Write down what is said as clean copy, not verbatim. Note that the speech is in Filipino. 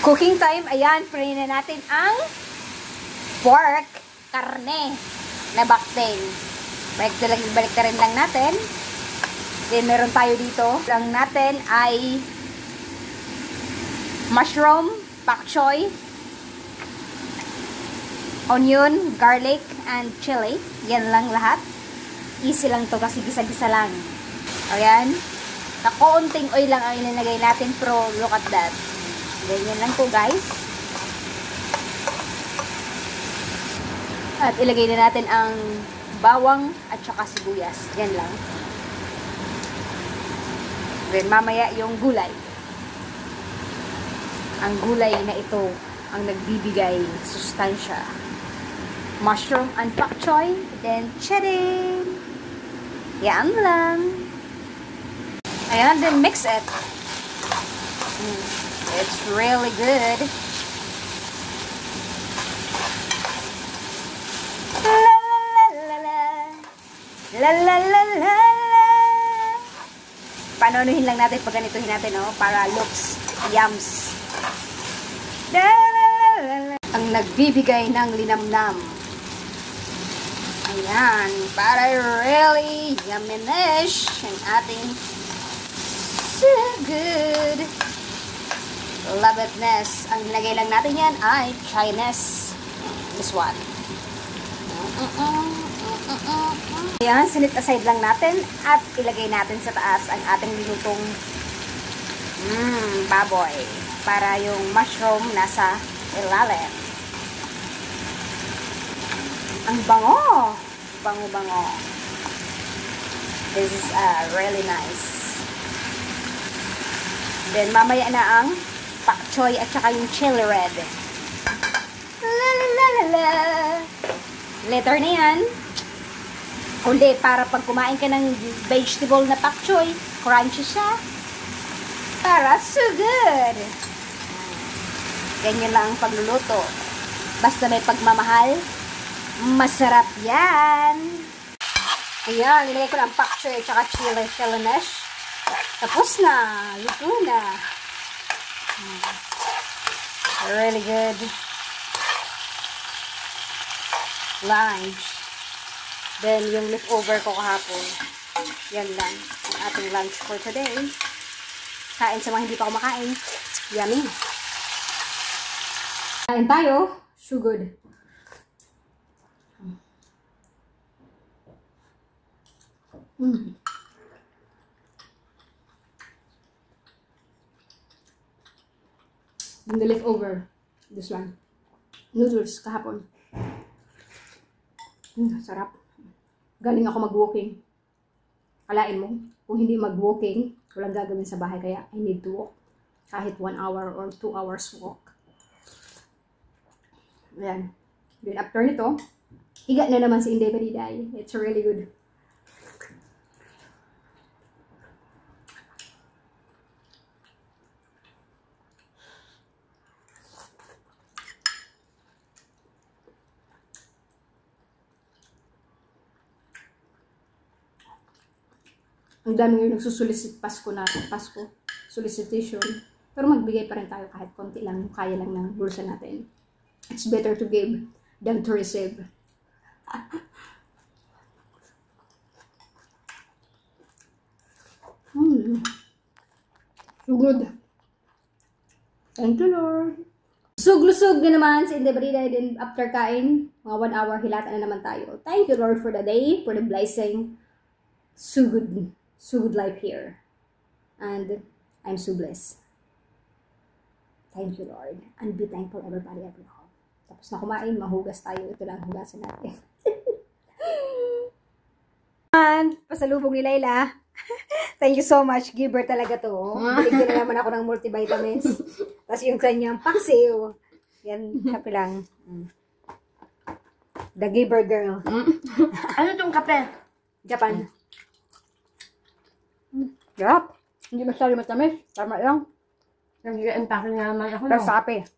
Cooking time. Ayan, pray na natin ang pork, karne, na bakting. Balik na rin lang natin. Then, meron tayo dito. Lang natin ay mushroom, pak choy, onion, garlic, and chili. Yan lang lahat. Easy lang to kasi gisa-gisa lang. Ayan. Na konting oil lang ang ilalagay natin, pero look at that. Ganyan lang po, guys. At ilagay na natin ang bawang at saka sibuyas. Yan lang. Then mamaya yung gulay. Ang gulay na ito ang nagbibigay sustansya. Mushroom and pak choy. Then chili. Yan lang. Ayan, then mix it. It's really good. La la la la la la la la. Panonuhin lang natin pag ganituhin natin, oh, para looks yums. La la la la la. Ang nagbibigay ng linamnam. Ayan, para really yummy-ish ang ating so good. Love it-ness. Ang nilagay lang natin yan ay Chinese. This one. Ayan, sinit aside lang natin at ilagay natin sa taas ang ating linutong baboy. Para yung mushroom nasa ilalim. Ang bango! Bango-bango. This is really nice. Then, mamaya na ang pak choy at saka yung chili red. La la la la la. Later na yan. Kundi, para pag kumain ka ng vegetable na pak choy, crunchy siya. Para so good. Ganyan lang ang pagluluto. Basta may pagmamahal, masarap yan. Ayan, nilagay ko ng pak choy at saka chili mesh. Tapos na. Luto na. Really good. Lunch. Then, yung leftover ko kahapon. Yan lang. Ang ating lunch for today. Kain sa mga hindi pa kumakain. Yummy. Kain tayo. So good. And the leftover, this one, noodles kahapon. Sarap. Galing ako mag-walking. Alain mo, kung hindi mag-walking, walang gagawin sa bahay, kaya I need to walk. Kahit 1 hour or 2 hours walk. Ayan. Then after nito, higa na naman si Inday Pariday. It's really good. Ang dami ngayon nagsusolicit Pasko. Solicitation. Pero magbigay pa rin tayo kahit konti lang. Kaya lang ng bulsa natin. It's better to give than to receive. So good. Thank you, Lord. Lusog-lusog na naman sa Inday Pariday. Then after kain, mga 1 hour, hilata na naman tayo. Thank you, Lord, for the day, for the blessing. So good. So good life here. And I'm so blessed. Thank you, Lord. And be thankful, everybody, everyone. Tapos na kumain, mahugas tayo. Ito lang hugasan natin. And pasalubong ni Layla. Thank you so much. Giver talaga to. Biligyan na naman ako ng multivitamins. Tapos yung kanyang paksiw. Yan, kape lang. The giver girl. Ano itong kape? Japan. Sarap. Hindi masyado matamis. Tama lang. Nag-i-empake nga naman ako. Pero sa kape.